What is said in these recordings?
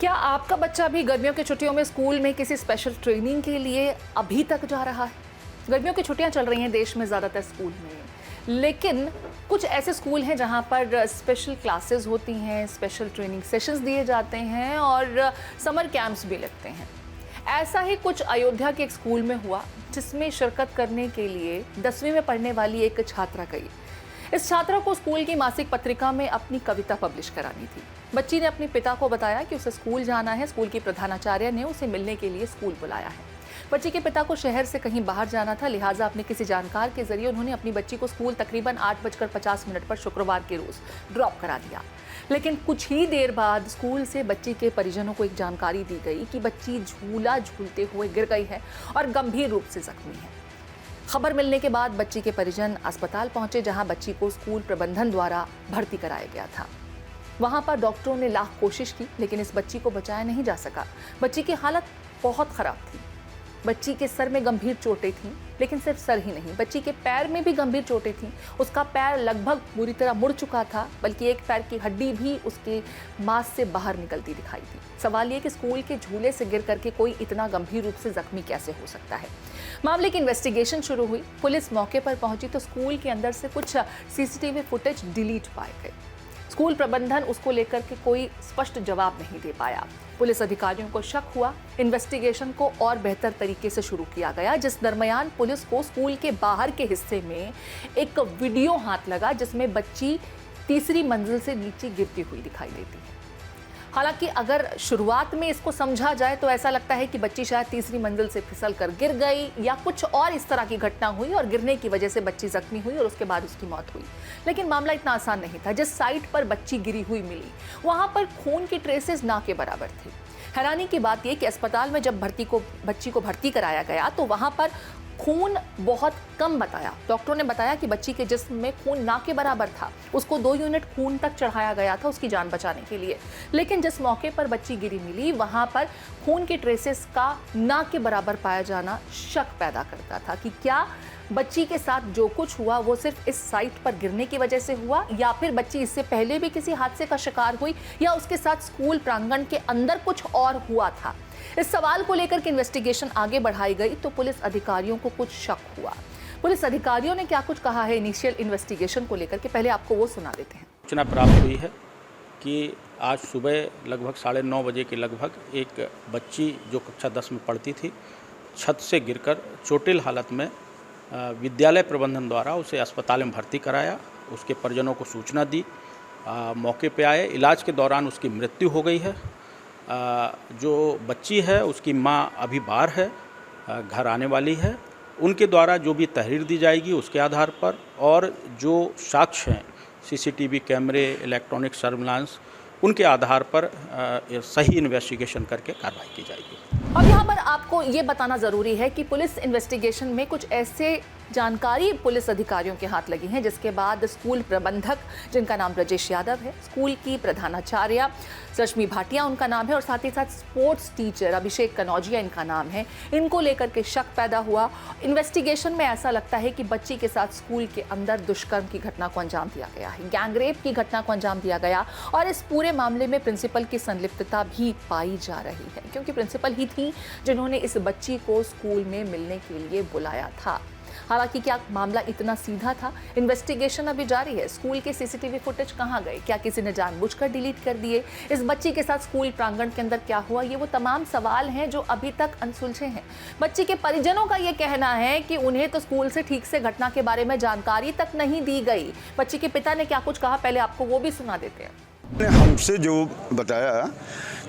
क्या आपका बच्चा भी गर्मियों की छुट्टियों में स्कूल में किसी स्पेशल ट्रेनिंग के लिए अभी तक जा रहा है? गर्मियों की छुट्टियां चल रही हैं देश में ज़्यादातर स्कूल में, लेकिन कुछ ऐसे स्कूल हैं जहां पर स्पेशल क्लासेस होती हैं, स्पेशल ट्रेनिंग सेशंस दिए जाते हैं और समर कैंप्स भी लगते हैं। ऐसा ही कुछ अयोध्या के एक स्कूल में हुआ, जिसमें शिरकत करने के लिए 10वीं में पढ़ने वाली एक छात्रा गई। इस छात्रा को स्कूल की मासिक पत्रिका में अपनी कविता पब्लिश करानी थी। बच्ची ने अपने पिता को बताया कि उसे स्कूल जाना है। स्कूल की प्रधानाचार्य ने उसे मिलने के लिए स्कूल बुलाया है। बच्ची के पिता को शहर से कहीं बाहर जाना था, लिहाजा अपने किसी जानकार के जरिए उन्होंने अपनी बच्ची को स्कूल तकरीबन 8:50 पर शुक्रवार के रोज ड्रॉप करा दिया। लेकिन कुछ ही देर बाद स्कूल से बच्ची के परिजनों को एक जानकारी दी गई कि बच्ची झूला झूलते हुए गिर गई है और गंभीर रूप से जख्मी है। खबर मिलने के बाद बच्ची के परिजन अस्पताल पहुंचे, जहां बच्ची को स्कूल प्रबंधन द्वारा भर्ती कराया गया था। वहां पर डॉक्टरों ने लाख कोशिश की, लेकिन इस बच्ची को बचाया नहीं जा सका। बच्ची की हालत बहुत खराब थी। बच्ची के सर में गंभीर चोटें थीं, लेकिन सिर्फ सर ही नहीं, बच्ची के पैर में भी गंभीर चोटें थीं। उसका पैर लगभग पूरी तरह मुड़ चुका था, बल्कि एक पैर की हड्डी भी उसके मांस से बाहर निकलती दिखाई दी। सवाल ये कि स्कूल के झूले से गिर करके कोई इतना गंभीर रूप से जख्मी कैसे हो सकता है। मामले की इन्वेस्टिगेशन शुरू हुई। पुलिस मौके पर पहुंची तो स्कूल के अंदर से कुछ सीसीटीवी फुटेज डिलीट पाए गए। स्कूल प्रबंधन उसको लेकर के कोई स्पष्ट जवाब नहीं दे पाया। पुलिस अधिकारियों को शक हुआ। इन्वेस्टिगेशन को और बेहतर तरीके से शुरू किया गया, जिस दरमियान पुलिस को स्कूल के बाहर के हिस्से में एक वीडियो हाथ लगा, जिसमें बच्ची तीसरी मंजिल से नीचे गिरती हुई दिखाई देती है। हालांकि अगर शुरुआत में इसको समझा जाए तो ऐसा लगता है कि बच्ची शायद तीसरी मंजिल से फिसल कर गिर गई या कुछ और इस तरह की घटना हुई और गिरने की वजह से बच्ची जख्मी हुई और उसके बाद उसकी मौत हुई। लेकिन मामला इतना आसान नहीं था। जिस साइट पर बच्ची गिरी हुई मिली, वहां पर खून की ट्रेसेस ना के बराबर थे। हैरानी की बात यह कि अस्पताल में जब बच्ची को भर्ती कराया गया तो वहां पर खून बहुत कम बताया। डॉक्टरों ने बताया कि बच्ची के जिस्म में खून ना के बराबर था। उसको 2 यूनिट खून तक चढ़ाया गया था उसकी जान बचाने के लिए। लेकिन जिस मौके पर बच्ची गिरी मिली, वहां पर खून के ट्रेसेस का ना के बराबर पाया जाना शक पैदा करता था कि क्या बच्ची के साथ जो कुछ हुआ वो सिर्फ इस साइट पर गिरने की वजह से हुआ, या फिर बच्ची इससे पहले भी किसी हादसे का शिकार हुई, या उसके साथ स्कूल प्रांगण के अंदर कुछ और हुआ था। इस सवाल को लेकर के इन्वेस्टिगेशन आगे बढ़ाई गई तो पुलिस अधिकारियों को कुछ शक हुआ। पुलिस अधिकारियों ने क्या कुछ कहा है इनिशियल इन्वेस्टिगेशन को लेकर के, पहले आपको वो सुना देते हैं। सूचना प्राप्त हुई है कि आज सुबह लगभग 9:30 बजे के लगभग एक बच्ची जो कक्षा 10 में पढ़ती थी, छत से गिरकर चोटिल हालत में विद्यालय प्रबंधन द्वारा उसे अस्पताल में भर्ती कराया। उसके परिजनों को सूचना दी, मौके पे आए। इलाज के दौरान उसकी मृत्यु हो गई है। जो बच्ची है उसकी माँ अभी बाहर है, घर आने वाली है। उनके द्वारा जो भी तहरीर दी जाएगी उसके आधार पर और जो साक्ष्य हैं, सीसीटीवी कैमरे, इलेक्ट्रॉनिक सर्विलांस, उनके आधार पर सही इन्वेस्टिगेशन करके कार्रवाई की जाएगी। अब यहाँ पर आपको ये बताना ज़रूरी है कि पुलिस इन्वेस्टिगेशन में कुछ ऐसे जानकारी पुलिस अधिकारियों के हाथ लगी हैं, जिसके बाद स्कूल प्रबंधक, जिनका नाम ब्रजेश यादव है, स्कूल की प्रधानाचार्य रश्मि भाटिया उनका नाम है, और साथ ही साथ स्पोर्ट्स टीचर अभिषेक कनौजिया इनका नाम है, इनको लेकर के शक पैदा हुआ। इन्वेस्टिगेशन में ऐसा लगता है कि बच्ची के साथ स्कूल के अंदर दुष्कर्म की घटना को अंजाम दिया गया है, गैंगरेप की घटना को अंजाम दिया गया, और इस पूरे मामले में प्रिंसिपल की संलिप्तता भी पाई जा रही है, क्योंकि प्रिंसिपल ही थी जिन्होंने इस बच्ची को स्कूल में मिलने के लिए बुलाया था। हालांकि क्या मामला इतना सीधा था? इन्वेस्टिगेशन अभी जारी है। स्कूल के सीसीटीवी फुटेज कहां गए? क्या किसी ने जानबूझकर डिलीट कर दिए? इस बच्ची के साथ स्कूल प्रांगण के अंदर क्या हुआ? ये वो तमाम सवाल हैं जो अभी तक अनसुलझे हैं। बच्ची के परिजनों का ये कहना है कि उन्हें तो स्कूल से ठीक से घटना के बारे में जानकारी तक नहीं दी गई। बच्ची के पिता ने क्या कुछ कहा, पहले आपको वो भी सुना देते हैं। ने हमसे जो बताया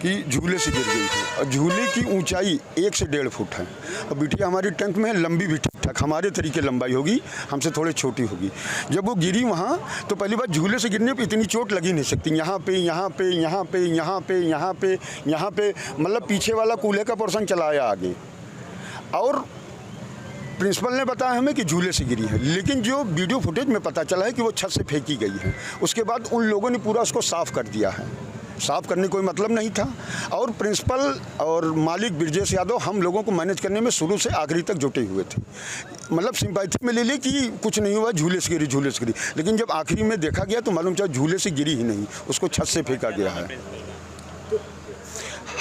कि झूले से गिर गई थी और झूले की ऊंचाई 1 से 1.5 फुट है। और बिटिया हमारी टंक में लंबी भी ठीक ठाक हमारे तरीके लंबाई होगी, हमसे थोड़ी छोटी होगी। जब वो गिरी वहाँ तो पहली बात झूले से गिरने पे इतनी चोट लगी नहीं सकती। यहाँ पे यहाँ पे यहाँ पे यहाँ पे यहाँ पे यहाँ पे मतलब पीछे वाला कूल्हे का पोर्शन चलाया आगे। और प्रिंसिपल ने बताया हमें कि झूले से गिरी है, लेकिन जो वीडियो फुटेज में पता चला है कि वो छत से फेंकी गई है। उसके बाद उन लोगों ने पूरा उसको साफ़ कर दिया है। साफ़ करने कोई मतलब नहीं था। और प्रिंसिपल और मालिक ब्रजेश यादव हम लोगों को मैनेज करने में शुरू से आखिरी तक जुटे हुए थे। मतलब सिंपैथी में ले ली कि कुछ नहीं हुआ, झूले से गिरी। लेकिन जब आखिरी में देखा गया तो मालूम चला झूले से गिरी ही नहीं, उसको छत से फेंका गया है।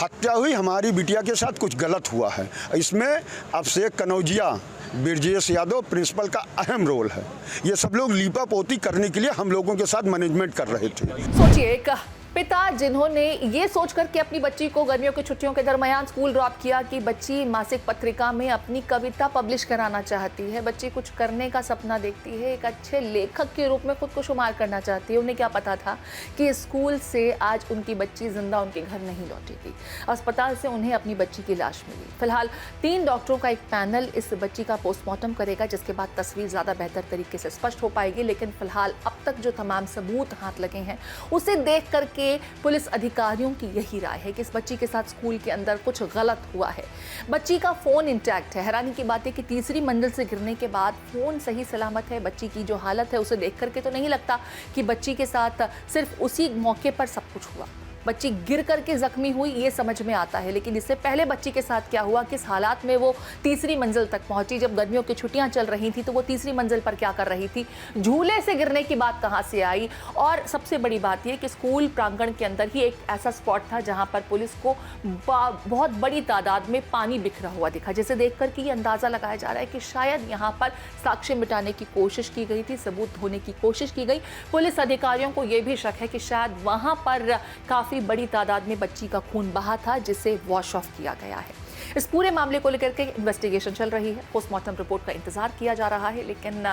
हत्या हुई, हमारी बिटिया के साथ कुछ गलत हुआ है। इसमें अभिषेक कनौजिया, ब्रजेश यादव प्रिंसिपल का अहम रोल है। ये सब लोग लीपा पोती करने के लिए हम लोगों के साथ मैनेजमेंट कर रहे थे। सोचिए, एक पिता जिन्होंने ये सोच कर के अपनी बच्ची को गर्मियों की छुट्टियों के दरमियान स्कूल ड्रॉप किया कि बच्ची मासिक पत्रिका में अपनी कविता पब्लिश कराना चाहती है, बच्ची कुछ करने का सपना देखती है, एक अच्छे लेखक के रूप में खुद को शुमार करना चाहती है। उन्हें क्या पता था कि स्कूल से आज उनकी बच्ची जिंदा उनके घर नहीं लौटेगी। अस्पताल से उन्हें अपनी बच्ची की लाश मिली। फिलहाल 3 डॉक्टरों का एक पैनल इस बच्ची का पोस्टमार्टम करेगा, जिसके बाद तस्वीर ज़्यादा बेहतर तरीके से स्पष्ट हो पाएगी। लेकिन फिलहाल अब तक जो तमाम सबूत हाथ लगे हैं उसे देख करके पुलिस अधिकारियों की यही राय है कि इस बच्ची के साथ स्कूल के अंदर कुछ गलत हुआ है। बच्ची का फोन इंटैक्ट है। हैरानी की बात है कि तीसरी मंजिल से गिरने के बाद फोन सही सलामत है। बच्ची की जो हालत है उसे देख करके तो नहीं लगता कि बच्ची के साथ सिर्फ उसी मौके पर सब कुछ हुआ। बच्ची गिर करके जख्मी हुई ये समझ में आता है, लेकिन इससे पहले बच्ची के साथ क्या हुआ, किस हालात में वो तीसरी मंजिल तक पहुंची। जब गर्मियों की छुट्टियां चल रही थी तो वो तीसरी मंजिल पर क्या कर रही थी, झूले से गिरने की बात कहां से आई। और सबसे बड़ी बात यह कि स्कूल प्रांगण के अंदर ही एक ऐसा स्पॉट था जहां पर पुलिस को बहुत बड़ी तादाद में पानी बिखरा हुआ दिखा, जिसे देख कर के ये अंदाजा लगाया जा रहा है कि शायद यहाँ पर साक्ष्य मिटाने की कोशिश की गई थी, सबूत ढूंढने की कोशिश की गई। पुलिस अधिकारियों को यह भी शक है कि शायद वहां पर काफी बड़ी तादाद में बच्ची का खून बहा था, जिसे वॉश ऑफ किया गया है। इस पूरे मामले को लेकर के इन्वेस्टिगेशन चल रही है, पोस्टमार्टम रिपोर्ट का इंतजार किया जा रहा है। लेकिन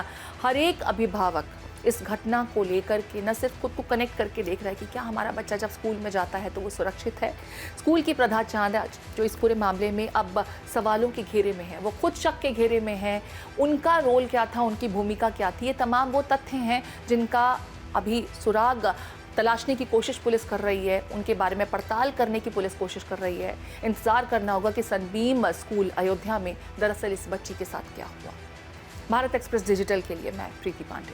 हर एक अभिभावक इस घटना को लेकर के न सिर्फ खुद को कनेक्ट करके देख रहा है कि क्या हमारा बच्चा जब स्कूल में जाता है तो वो सुरक्षित है। स्कूल की प्रधानाचार्य जो इस पूरे मामले में अब सवालों के घेरे में है, वो खुद शक के घेरे में है। उनका रोल क्या था, उनकी भूमिका क्या थी, ये तमाम वो तथ्य हैं जिनका अभी सुराग तलाशने की कोशिश पुलिस कर रही है, उनके बारे में पड़ताल करने की पुलिस कोशिश कर रही है। इंतजार करना होगा कि सनबीम स्कूल अयोध्या में दरअसल इस बच्ची के साथ क्या हुआ। भारत एक्सप्रेस डिजिटल के लिए मैं प्रीति पांडे।